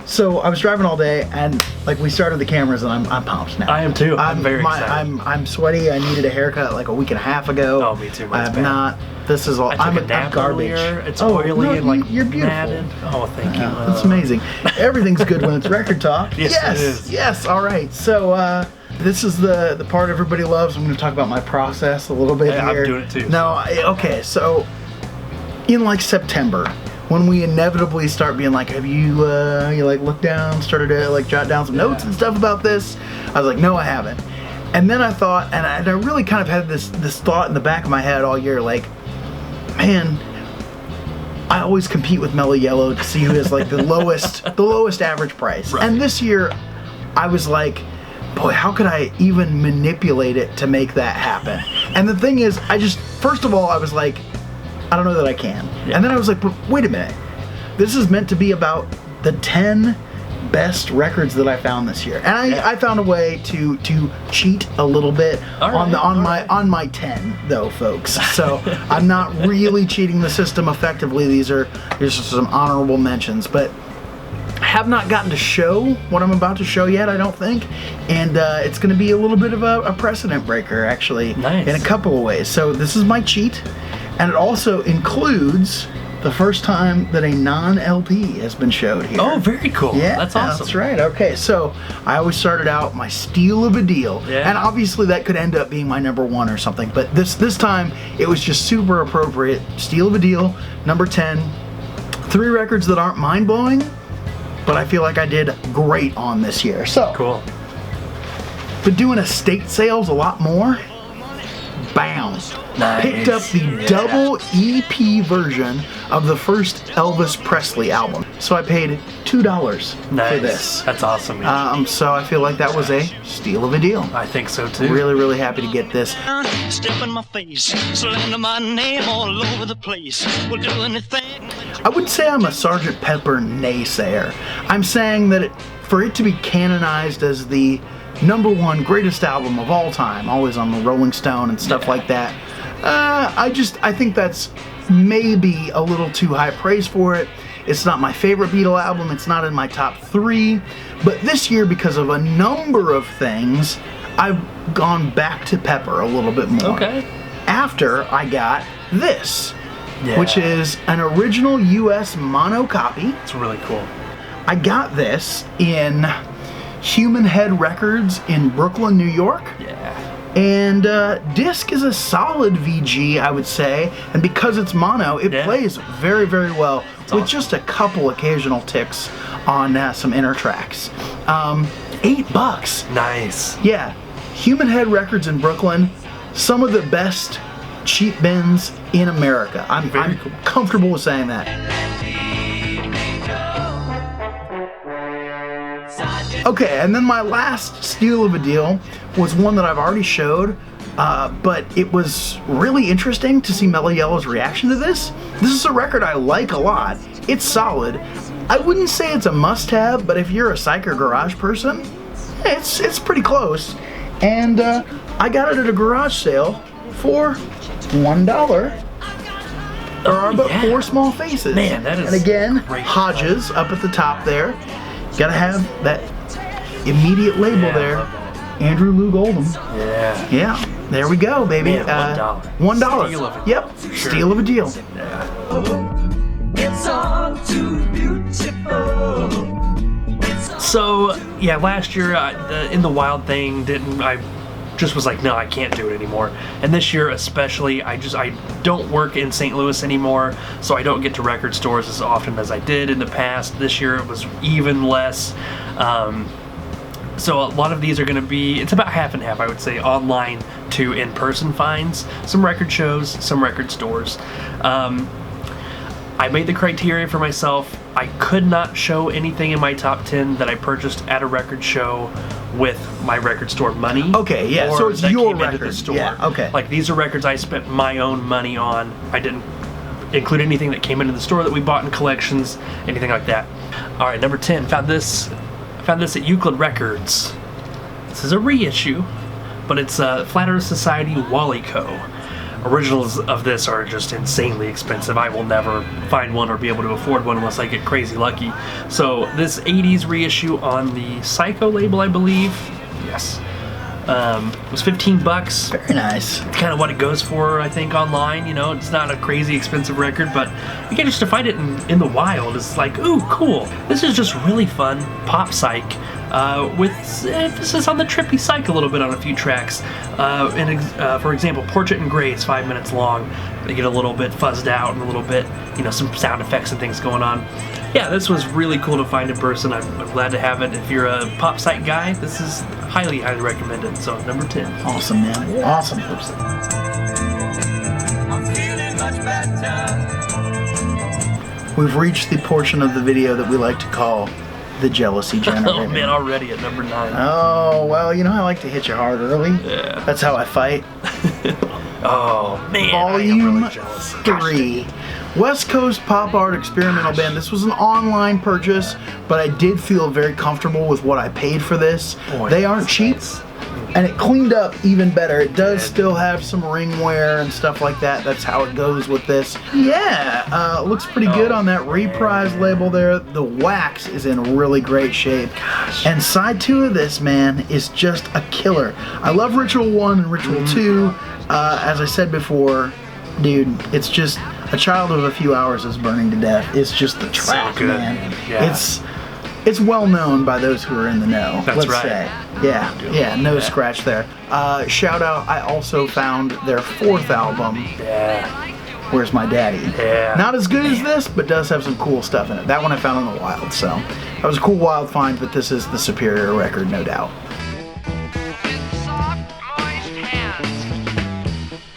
So I was driving all day, and like we started the cameras, and I'm pumped now. I am too. I'm very excited. I'm sweaty. I needed a haircut like a week and a half ago. Oh, me too. I have not. This is all. I'm garbage. Earlier. It's oily and like you're beautiful. matted. Oh, thank you. That's amazing. Everything's good when it's record talk. Yes, it is. Yes. All right. So this is the part everybody loves. I'm going to talk about my process a little bit here. I'm doing it too. No. Okay. So in like September, when we inevitably start being like, have you like looked down, started to like jot down some notes and stuff about this? I was like, no, I haven't. And then I thought, and I really kind of had this thought in the back of my head all year, like, man, I always compete with Mellow Yellow to see who has like the lowest average price. Right. And this year, I was like, boy, how could I even manipulate it to make that happen? And the thing is, first of all, I was like, I don't know that I can. Yeah. And then I was like, but wait a minute. This is meant to be about the 10 best records that I found this year. And I found a way to cheat a little bit on my 10 though, folks. So I'm not really cheating the system effectively. These are just some honorable mentions, but I have not gotten to show what I'm about to show yet, I don't think. And it's going to be a little bit of a precedent breaker, actually, in a couple of ways. So this is my cheat. And it also includes the first time that a non-LP has been showed here. Oh, very cool. Yeah, that's awesome. That's right. Okay, so I always started out my steal of a deal. Yeah. And obviously that could end up being my number one or something. But this time, it was just super appropriate. Steal of a deal, number 10. 3 records that aren't mind-blowing, but I feel like I did great on this year. So, cool. Been doing estate sales a lot more. Bam. Nice. Picked up the double EP version of the first Elvis Presley album. So I paid $2 for this. That's awesome. So I feel like that was a steal of a deal. I think so too. Really, really happy to get this. Step in my face, slander my name all over the place. We'll do anything. I wouldn't say I'm a Sgt. Pepper naysayer. I'm saying that for it to be canonized as the #1 greatest album of all time, always on the Rolling Stone and stuff like that, I think that's maybe a little too high praise for it. It's not my favorite Beatle album. It's not in my top 3. But this year, because of a number of things, I've gone back to Pepper a little bit more. Okay. After I got this, which is an original US mono copy. It's really cool. I got this in Human Head Records in Brooklyn, New York. Yeah. And disc is a solid VG, I would say. And because it's mono, it plays very, very well with just a couple occasional ticks on some inner tracks. $8. Nice. Yeah. Human Head Records in Brooklyn, some of the best cheap bins in America. I'm comfortable with saying that. Okay, and then my last steal of a deal was one that I've already showed, but it was really interesting to see Mellow Yellow's reaction to this. This is a record I like a lot. It's solid. I wouldn't say it's a must-have, but if you're a Psych or Garage person, it's pretty close. And I got it at a garage sale for $1. There are but 4 small faces. Man, that is and again, great. Hodges up at the top there. Gotta have that immediate label there. Andrew Lou Goldham. Yeah. Yeah. There we go, baby. Man, $1. $1. Steal of a deal. Yep. For sure. Steal of a deal. Yeah. It's all too beautiful. So yeah, last year In the Wild thing I just was like, no, I can't do it anymore. And this year especially, I don't work in St. Louis anymore, so I don't get to record stores as often as I did in the past. This year it was even less. So a lot of these are going to be, it's about half and half, I would say, online to in-person finds. Some record shows, some record stores. I made the criteria for myself. I could not show anything in my top 10 that I purchased at a record show with my record store money. Okay, yeah, so it's that your came record. into the store. Yeah, okay. Like, these are records I spent my own money on. I didn't include anything that came into the store that we bought in collections, anything like that. All right, number 10, found this at Euclid Records. This is a reissue, but it's Flat Earth Society Wally Co. originals of this are just insanely expensive. I will never find one or be able to afford one unless I get crazy lucky. So this 80s reissue on the Psycho label, I believe, yes, was $15. Very nice. It's kind of what it goes for, I think, online. You know, it's not a crazy expensive record, but you get just to find it in the wild. It's like, ooh, cool. This is just really fun pop psych with emphasis on the trippy psych a little bit on a few tracks. For example, Portrait in Gray is 5 minutes long. They get a little bit fuzzed out and a little bit, you know, some sound effects and things going on. Yeah, this was really cool to find in person. I'm glad to have it. If you're a pop psych guy, this is highly, highly recommended. So number 10. Awesome, man. Awesome. I'm feeling much better. We've reached the portion of the video that we like to call the jealousy generator. Oh man, already at number 9. Oh, well, you know I like to hit you hard early. Yeah. That's how I fight. Oh man, Volume I am really jealous. 3. West Coast pop art experimental band. This was an online purchase, but I did feel very comfortable with what I paid for this. Boy, they aren't cheap, nice. and it cleaned up even better. It does still have some ring wear and stuff like that. That's how it goes with this. Yeah, looks pretty good on that Reprise label there. The wax is in really great shape. Gosh. And side 2 of this, man, is just a killer. I love Ritual 1 and Ritual 2. As I said before, dude, it's just a child of a few hours is burning to death. It's just the track, good. man. Yeah. It's well known by those who are in the know. That's let's right. say. Yeah, no scratch there. Shout out, I also found their 4th album, Yeah. Where's My Daddy? Yeah. Not as good as this, but does have some cool stuff in it. That one I found in the wild, so that was a cool wild find, but this is the superior record, no doubt.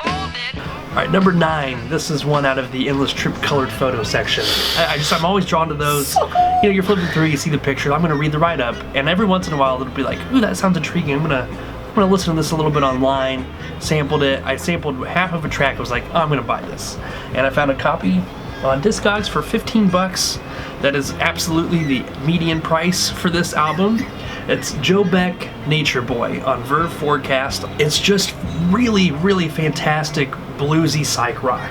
All right, number 9. This is one out of the Endless Trip colored photo section. I'm always drawn to those. You know, you're flipping through, you see the picture. I'm gonna read the write-up, and every once in a while it'll be like, ooh, that sounds intriguing. I'm gonna listen to this a little bit online. Sampled it. I sampled half of a track. I was like, oh, I'm gonna buy this, and I found a copy on Discogs for $15. That is absolutely the median price for this album. It's Beck Nature Boy on Verve Forecast. It's just really, really fantastic bluesy psych rock.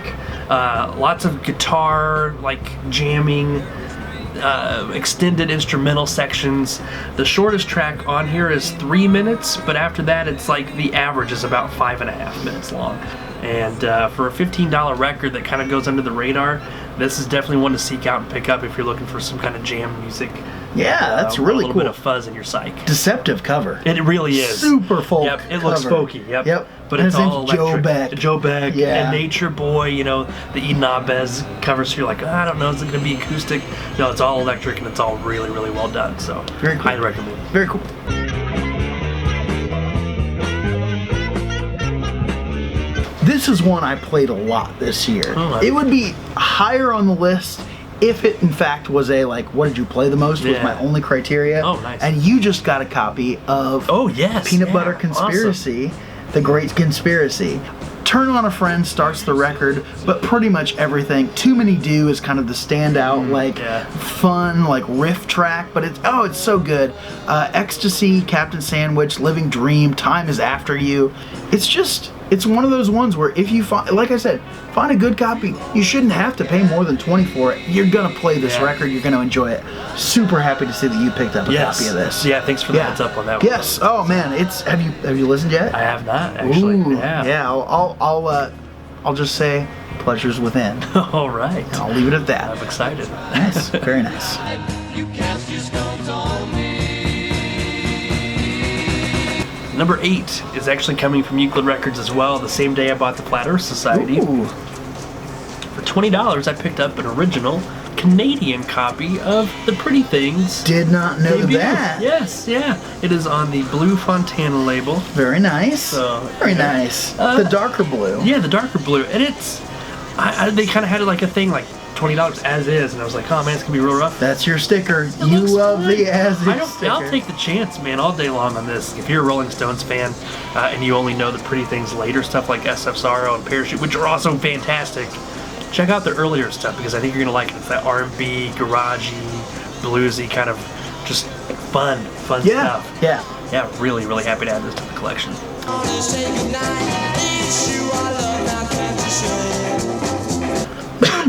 Lots of guitar, like jamming, extended instrumental sections. The shortest track on here is 3 minutes, but after that it's like the average is about 5.5 minutes long. And for a $15 record that kind of goes under the radar, this is definitely one to seek out and pick up if you're looking for some kind of jam music. Yeah, that's really A little cool. bit of fuzz in your psych. Deceptive cover. It really is. Super folk. Yep, it looks cover. folky. Yep. But And it's his all name's Joe electric. Beck. Beck Yeah. and Nature Boy. You know, the Inabez cover. So you're like, I don't know, is it going to be acoustic? No, it's all electric and it's all really, really well done. So Very cool. highly recommend. Very cool. This is one I played a lot this year. Oh, it would be higher on the list if it in fact was a like, what did you play the most was Yeah. my only criteria. Oh, nice. And you just got a copy of Oh yes, Peanut yeah, Butter Conspiracy, awesome. The Great Conspiracy. Turn on a Friend starts the record, but pretty much everything. Too Many Do is kind of the standout, like yeah. fun, like riff track, but it's so good. Ecstasy, Captain Sandwich, Living Dream, Time Is After You. It's one of those ones where if you find, like I said, find a good copy. You shouldn't have to pay more than $20 for it. You're gonna play this Yeah. record. You're gonna enjoy it. Super happy to see that you picked up a copy of this. Yeah, thanks for the heads up on that one. Yes. Oh man, have you listened yet? I have not actually. Ooh, yeah. I'll just say pleasure's within. All right. I'll leave it at that. I'm excited. Nice, very nice. You cast your stones on me. Number 8 is actually coming from Euclid Records as well. The same day I bought the Flat Earth Society. Ooh, For $20, I picked up an original Canadian copy of The Pretty Things. did not know debut. that. Yes, yeah. It is on the Blue Fontana label. Very nice. So, very yeah. nice. The darker blue. Yeah, the darker blue. And it's, they kind of had it like a thing, like $20 as is. And I was like, oh man, it's going to be real rough. That's your sticker. It You looks love fun. the as is sticker. I'll take the chance, man, all day long on this. If you're a Rolling Stones fan and you only know the Pretty Things later stuff like SF Sorrow and Parachute, which are also fantastic, check out the earlier stuff because I think you're gonna like it. It's that R&B, garagey, bluesy kind of just fun Yeah, stuff. yeah. Yeah, really, really happy to add this to the collection. Say goodnight. Wish you all love now.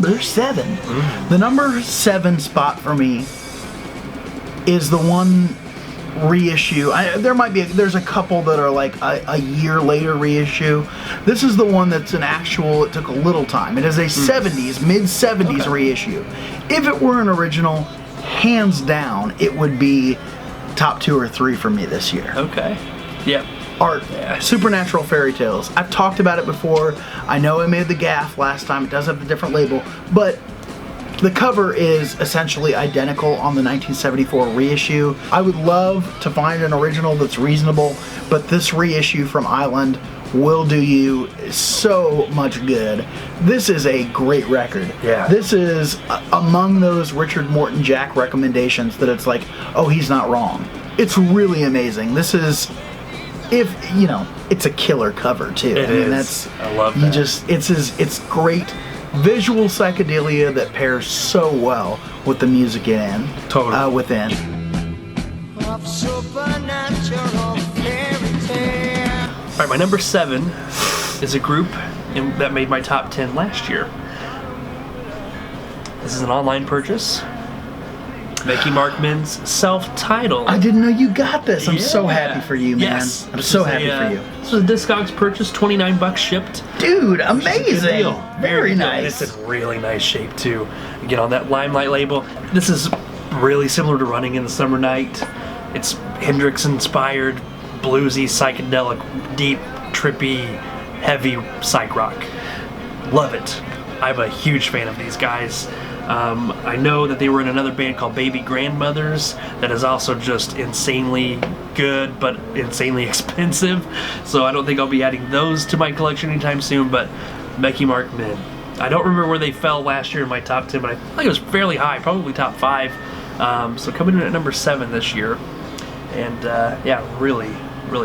number 7. The number 7 spot for me is the one reissue. There's a couple that are like a year later reissue. This is the one that's an actual, it took a little time. It is a 70s, mid-70s reissue. If it were an original, hands down, it would be top 2 or 3 for me this year. Okay. Yep. Art, Supernatural Fairy Tales. I've talked about it before. I know I made the gaffe last time. It does have a different label, but the cover is essentially identical on the 1974 reissue. I would love to find an original that's reasonable, but this reissue from Island will do you so much good. This is a great record. Yeah. This is among those Richard Morton Jack recommendations that it's like, oh, he's not wrong. It's really amazing. This is, it's a killer cover too. I love that. It's great visual psychedelia that pairs so well with the music within. Of supernatural fairy tale. All right, my number 7 is a group that made my top 10 last year. This is an online purchase. Becky Markman's self-titled. I didn't know you got this. I'm so Yeah. happy for you, man. Yes. I'm so happy for you. This is a Discogs purchase, $29 shipped. Dude, Good amazing. deal. Very good. nice. And it's in really nice shape too. Again, on that Limelight label. This is really similar to Running in the Summer Night. It's Hendrix-inspired, bluesy, psychedelic, deep, trippy, heavy psych rock. Love it. I'm a huge fan of these guys. I know that they were in another band called Baby Grandmothers that is also just insanely good but insanely expensive, so I don't think I'll be adding those to my collection anytime soon. But Becky Markman, I don't remember where they fell last year in my top 10, but I think it was fairly high, probably top 5. So coming in at number 7 this year, and really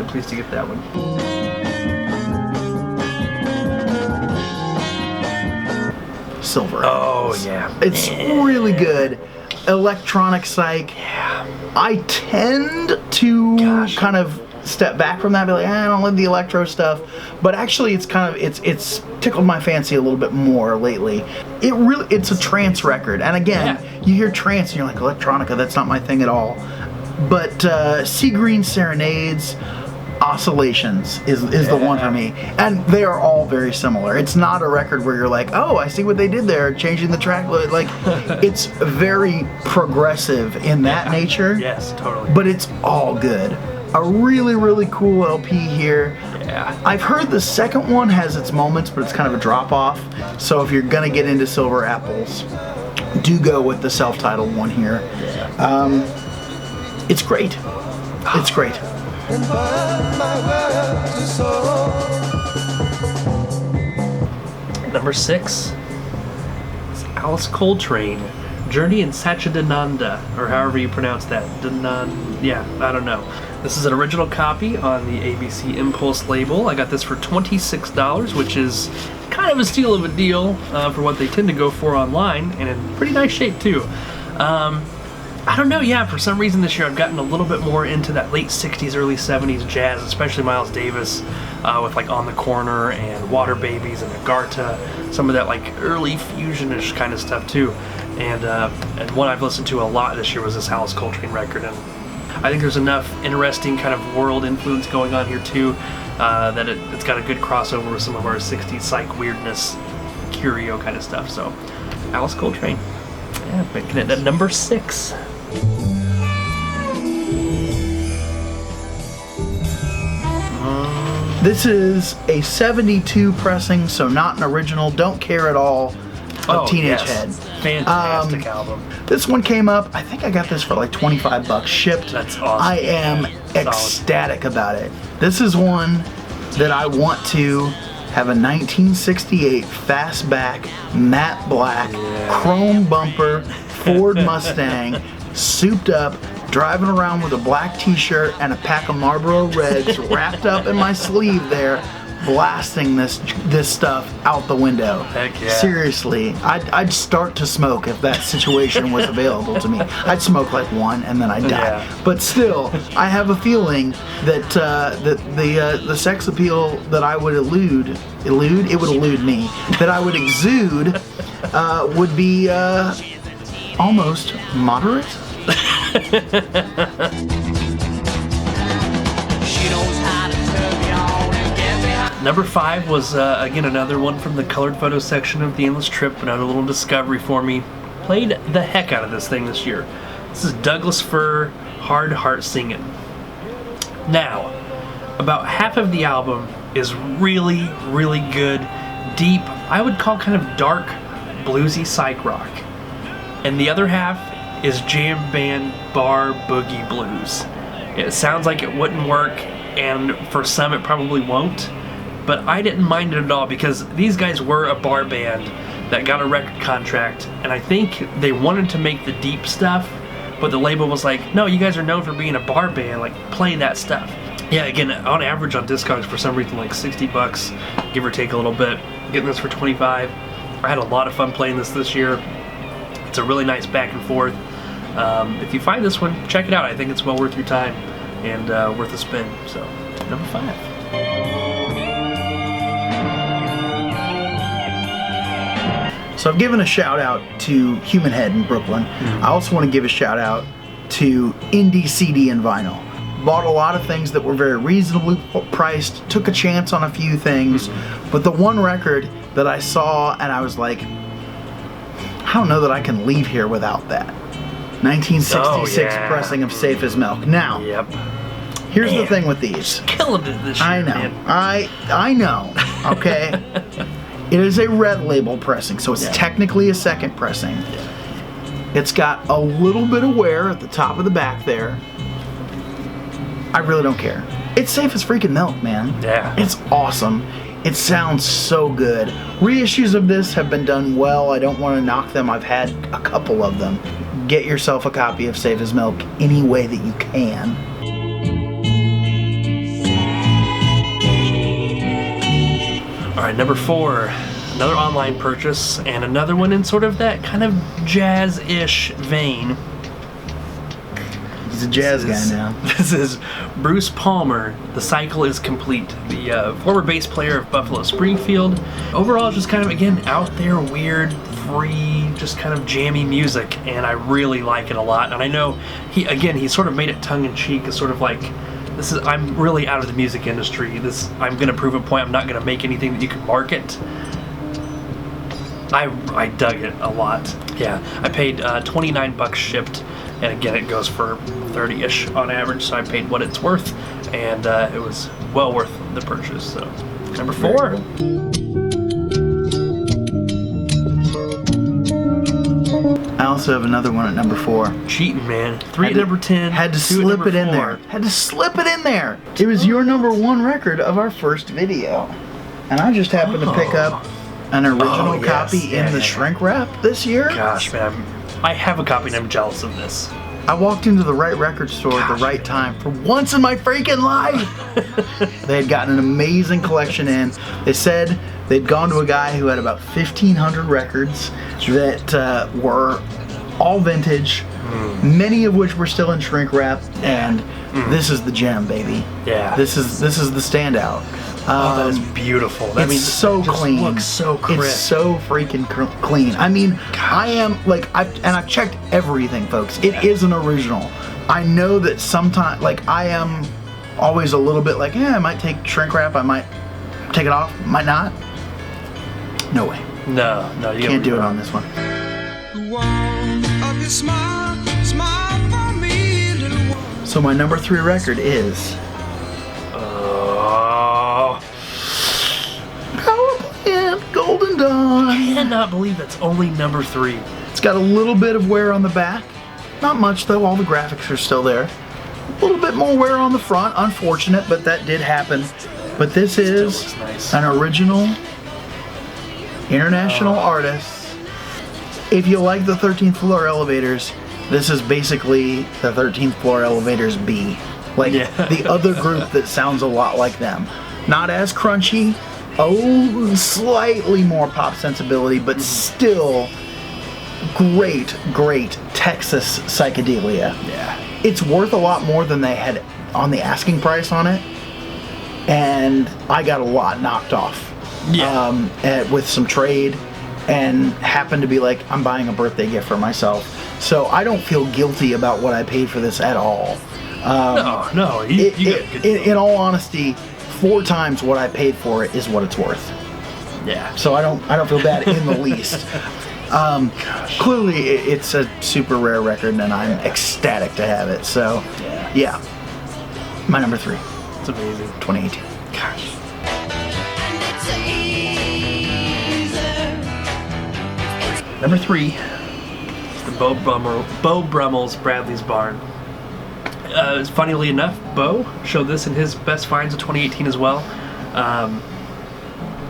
pleased to get that one. Silver. Oh yeah, It's really good. Electronic psych. I tend to kind of step back from that, be like, I don't love the electro stuff, but actually it's tickled my fancy a little bit more lately. It's a trance record, and again, you hear trance and you're like, electronica, that's not my thing at all. But Sea Green Serenades, Oscillations is the one for me, and they are all very similar. It's not a record where you're like, oh, I see what they did there, changing the track. Like, it's very progressive in that nature. Yes, totally. But it's all good. A really, really cool LP here. Yeah. I've heard the second one has its moments, but it's kind of a drop off. So if you're gonna get into Silver Apples, do go with the self-titled one here. It's great. It's great. And burn my world to sorrow. Number 6 is Alice Coltrane, Journey in Satchidananda, or however you pronounce that. I don't know. This is an original copy on the ABC Impulse label. I got this for $26, which is kind of a steal of a deal for what they tend to go for online, and in pretty nice shape too. I don't know, for some reason this year I've gotten a little bit more into that late 60s, early 70s jazz, especially Miles Davis with like On the Corner and Water Babies and Agartha, some of that like early fusionish kind of stuff too. And one I've listened to a lot this year was this Alice Coltrane record, and I think there's enough interesting kind of world influence going on here too, that it's got a good crossover with some of our 60s psych weirdness, curio kind of stuff. So Alice Coltrane, making it at number 6. This is a 72 pressing, so not an original, don't care at all, of Teenage Head. Fantastic album. This one came up, I think I got this for like $25 shipped. That's awesome. I am ecstatic about it. This is one that I want to have a 1968 fastback, matte black, chrome bumper, Ford Mustang, souped up, driving around with a black t-shirt and a pack of Marlboro Reds wrapped up in my sleeve there, blasting this stuff out the window. Heck yeah. Seriously, I'd start to smoke if that situation was available to me. I'd smoke like one and then I'd die. Yeah. But still, I have a feeling that the sex appeal that I would elude, it would elude me, that I would exude would be almost moderate. Number 5 was, again, another one from the colored photo section of the Endless Trip, another little discovery for me. Played the heck out of this thing this year. This is Douglas Fir, Hard Heart Singin'. Now, about half of the album is really, really good, deep, I would call kind of dark, bluesy psych rock. And the other half is jam band bar boogie blues. It sounds like it wouldn't work, and for some it probably won't. But I didn't mind it at all because these guys were a bar band that got a record contract, and I think they wanted to make the deep stuff, but the label was like, no, you guys are known for being a bar band, like play that stuff. Yeah, again, on average on Discogs for some reason like $60, give or take a little bit. Getting this for $25. I had a lot of fun playing this year. It's a really nice back and forth. If you find this one, check it out. I think it's well worth your time and worth a spin. So, number 5. So I've given a shout out to Human Head in Brooklyn. I also want to give a shout out to Indie CD and Vinyl. Bought a lot of things that were very reasonably priced, took a chance on a few things, but the one record that I saw and I was like, I don't know that I can leave here without that. 1966 pressing of Safe as Milk. Now, here's the thing with these. Killing it this year, I know. man. I know. Okay. It is a red label pressing, so it's technically a second pressing. It's got a little bit of wear at the top of the back there. I really don't care. It's safe as freaking milk, man. Yeah. It's awesome. It sounds so good. Reissues of this have been done well. I don't want to knock them. I've had a couple of them. Get yourself a copy of Safe as Milk any way that you can. All right, number 4, another online purchase, and another one in sort of that kind of jazz-ish vein. He's a jazz guy now. This is Bruce Palmer, The Cycle is Complete, the former bass player of Buffalo Springfield. Overall, just kind of, again, out there, weird, free, just kind of jammy music, and I really like it a lot. And I know, he sort of made it tongue-in-cheek, as sort of like, I'm really out of the music industry. I'm gonna prove a point. I'm not gonna make anything that you can market. I dug it a lot. Yeah, I paid $29 shipped, and again, it goes for 30-ish on average. So I paid what it's worth, and it was well worth the purchase. So, number 4. I also have another one at number 4. Cheating, man. 3 at number 10. Had to slip it in there. Had to slip it in there. It was your number 1 record of our first video. And I just happened to pick up an original copy in the shrink wrap this year. Gosh, man. I have a copy and I'm jealous of this. I walked into the right record store at the right time for once in my freaking life. They had gotten an amazing collection in. They said they'd gone to a guy who had about 1,500 records that were all vintage, many of which were still in shrink wrap, and this is the gem, baby. Yeah. This is the standout. That is beautiful. It's so clean. Looks so crisp. It's so freaking clean. I mean, I am like, I've checked everything, folks. It is an original. I know that sometimes, like, I am always a little bit like, I might take shrink wrap. I might take it off. Might not. No way. No, you can't do it on this one. So my number 3 record is Golden Dawn. I cannot believe it's only number 3. It's got a little bit of wear on the back. Not much though, all the graphics are still there. A little bit more wear on the front, unfortunate, but that did happen. But this is an original international artist. If you like the 13th Floor Elevators, this is basically the 13th Floor Elevators B. Like the other group that sounds a lot like them. not as crunchy, oh, slightly more pop sensibility, but still great Texas psychedelia. Yeah. It's worth a lot more than they had on the asking price on it, and I got a lot knocked off. With some trade, and happened to be like, I'm buying a birthday gift for myself, so I don't feel guilty about what I paid for this at all. No, you get a good deal. In all honesty, 4 times what I paid for it is what it's worth. Yeah. So I don't feel bad in the least. Clearly, it's a super rare record, and I'm ecstatic to have it. So, yeah. My number 3. It's amazing. 2018. Gosh. Number 3 is the Beau Brummels Bradley's Barn. Funnily enough, Beau showed this in his best finds of 2018 as well.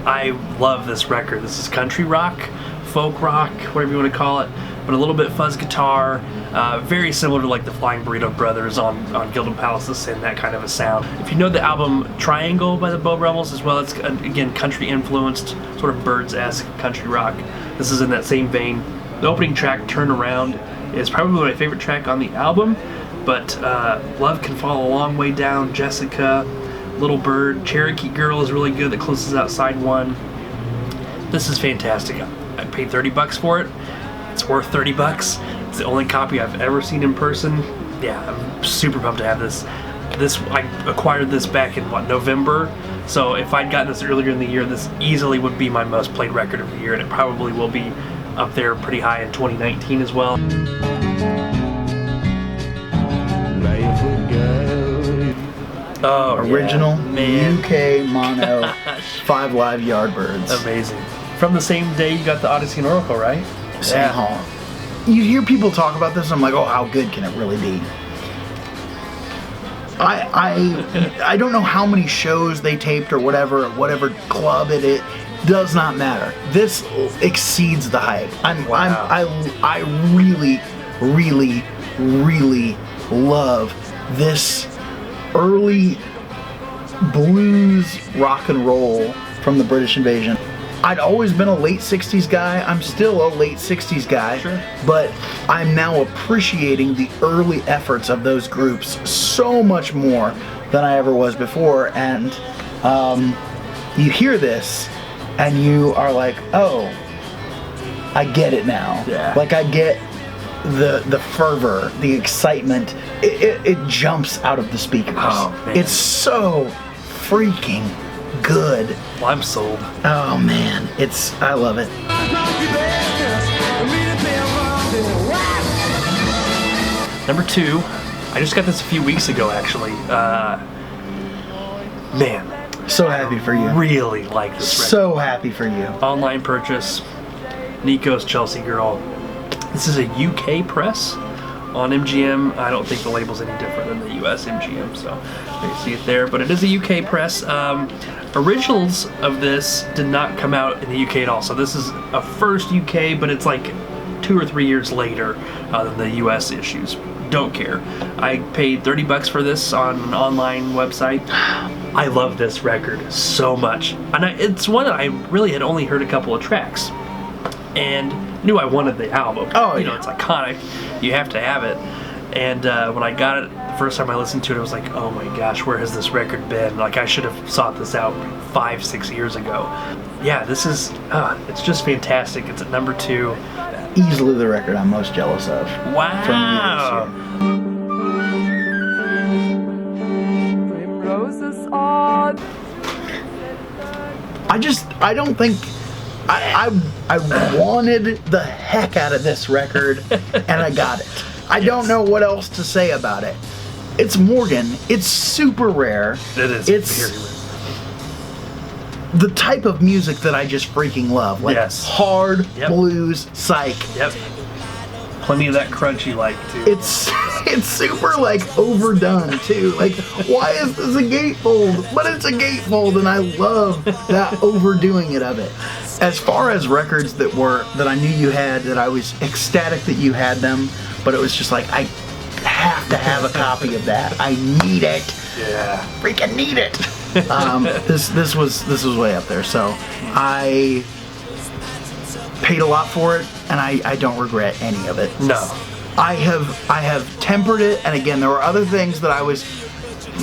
I love this record. This is country rock, folk rock, whatever you want to call it, but a little bit fuzz guitar, very similar to like the Flying Burrito Brothers on Gilded Palaces and that kind of a sound. If you know the album Triangle by the Beau Brummels as well, it's again country influenced, sort of Birds-esque country rock. This is in that same vein. The opening track, Turn Around, is probably my favorite track on the album, but Love Can Fall a Long Way Down, Jessica, Little Bird, Cherokee Girl is really good, that closes out side 1. This is fantastic. I paid $30 for it. It's worth $30. It's the only copy I've ever seen in person. Yeah, I'm super pumped to have this. I acquired this back in November. So if I'd gotten this earlier in the year, this easily would be my most played record of the year, and it probably will be up there pretty high in 2019 as well. Oh, original man. UK mono 5 live Yardbirds. Amazing. From the same day you got the Odyssey and Oracle, right? Same hall. You hear people talk about this, and I'm like, oh, how good can it really be? I don't know how many shows they taped or whatever club it does not matter. This exceeds the hype. I really love this early blues rock and roll from the British Invasion. I'd always been a late 60s guy. I'm still a late 60s guy. Sure. But I'm now appreciating the early efforts of those groups so much more than I ever was before. And you hear this and you are like, oh, I get it now. Yeah. Like I get the fervor, the excitement. It jumps out of the speakers. Oh, man. It's so freaking good. Well, I'm sold. Oh man, I love it. Number 2, I just got this a few weeks ago actually. Man, So happy for you. really like this record. So happy for you. Online purchase, Nico's Chelsea Girl. This is a UK press on MGM. I don't think the label's any different than the US MGM, so you can see it there. But it is a UK press. Originals of this did not come out in the UK at all. So this is a first UK, but it's like 2 or 3 years later than the US issues. Don't care. I paid $30 for this on an online website. I love this record so much. And it's one that I really had only heard a couple of tracks. And knew I wanted the album. Oh, you know, yeah. it's iconic. You have to have it. And when I got it, the first time I listened to it, I was like, oh my gosh, where has this record been? Like, I should have sought this out 5-6 years ago. Yeah, this is, it's just fantastic. It's at number 2. Easily the record I'm most jealous of. Wow. I don't think I wanted the heck out of this record and I got it. I don't know what else to say about it. It's Morgan. It's super rare. It is It's very rare. the type of music that I just freaking love. Like Yes. hard Yep. blues, psych. Yep. Plenty of that crunchy like too. It's super like overdone too. Like, why is this a gatefold? But it's a gatefold, and I love that overdoing it of it. As far as records that I knew you had, that I was ecstatic that you had them, but it was just like, I have to have a copy of that. I need it. Yeah. Freaking need it. This was way up there. So I paid a lot for it, and I don't regret any of it. No. I have tempered it, and again, there were other things that I was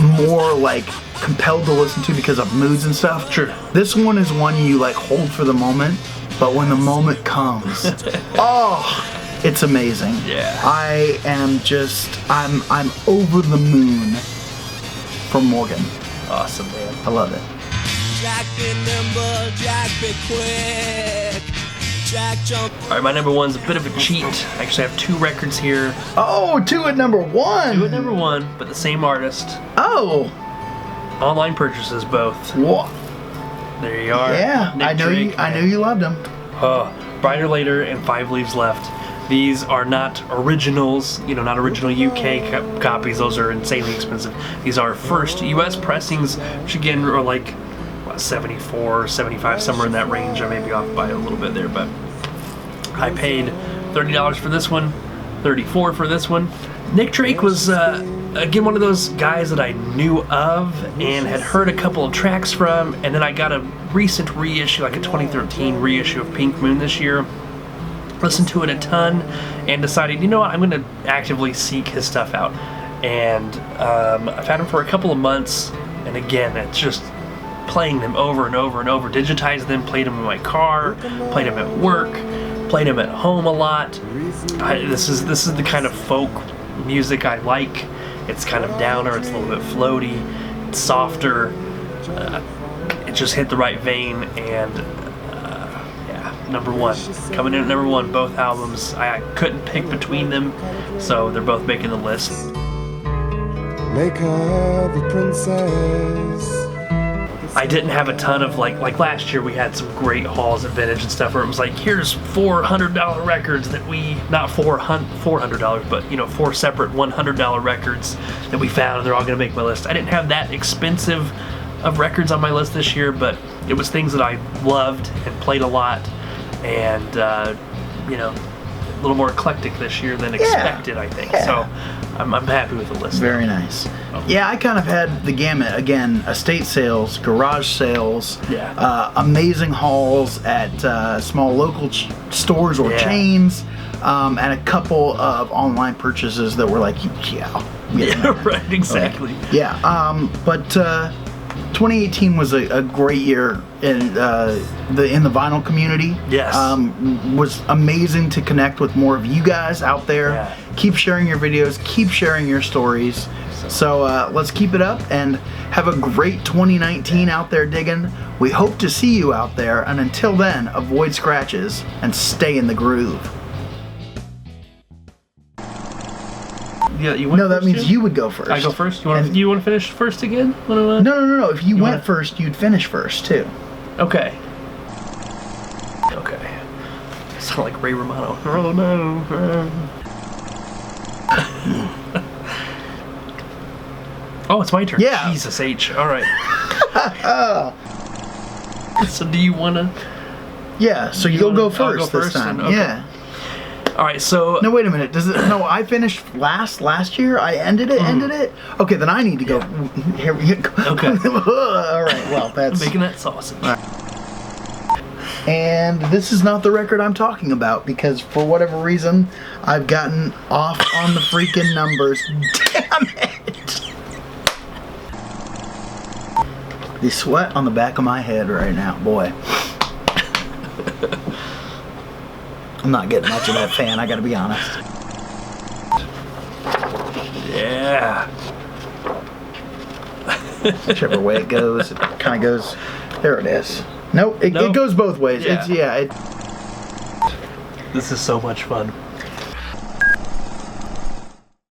more like compelled to listen to because of moods and stuff. Sure. This one is one you like hold for the moment, but when the moment comes, oh, it's amazing. Yeah. I am just I'm over the moon for Morgan. Awesome, man. I love it. Jack be nimble, Jack be quick. Jack jump. All right, my number one's a bit of a cheat. I actually have 2 records here. Oh, 2 at number 1. 2 at number 1, but the same artist. Oh. Online purchases, both. What? There you are. Yeah, Nick I know Drake, you loved him. Brighter Later and 5 Leaves Left. These are not originals, not original UK copies. Those are insanely expensive. These are first US pressings, which again are like, what, 74, 75, somewhere in that range. I may be off by a little bit there, but I paid $30 for this one, $34 for this one. Nick Drake was, again, one of those guys that I knew of and had heard a couple of tracks from, and then I got a recent reissue, like a 2013 reissue of Pink Moon this year. Listened to it a ton and decided, you know what, I'm going to actively seek his stuff out. And I've had him for a couple of months, and again, it's just playing them over and over and over. Digitized them, played them in my car, played them at work, played them at home a lot. This is the kind of folk music I like. It's kind of downer, it's a little bit floaty, it's softer. It just hit the right vein, and number 1. Coming in at number 1, both albums. I couldn't pick between them, so they're both making the list. Make her the princess. I didn't have a ton of, like last year we had some great hauls at Vintage and stuff where it was like, here's $400 records that we, not $400, but 4 separate $100 records that we found, and they're all going to make my list. I didn't have that expensive of records on my list this year, but it was things that I loved and played a lot, and a little more eclectic this year than expected, I think. Yeah. So I'm happy with the list. Very nice. Yeah, I kind of had the gamut. Again, estate sales, garage sales, amazing hauls at small local stores or chains, and a couple of online purchases that were like, Right, exactly. But 2018 was a great year in the vinyl community. Yes. Was amazing to connect with more of you guys out there. Yeah. Keep sharing your videos, keep sharing your stories. So let's keep it up and have a great 2019 out there digging. We hope to see you out there, and until then, avoid scratches and stay in the groove. Yeah, No, that means you would go first. I go first? You want to finish first again? No. If you went first, you'd finish first, too. Okay. Sound like Ray Romano. Oh, no. Oh, it's my turn. Yeah. Jesus H. All right. So do you want to... Yeah, so you'll go first this time. Okay. Yeah. All right, so... No, wait a minute. No, I finished last year? I ended it? Okay, then I need to go. Here we go. Okay. All right, well, that's... Making that sausage. And this is not the record I'm talking about, because for whatever reason, I've gotten off on the freaking numbers. Damn it! The sweat on the back of my head right now, boy. I'm not getting much of that fan, I gotta be honest. Yeah. Whichever way it goes, it kind of goes. There it is. Nope, it goes both ways. Yeah. It's This is so much fun.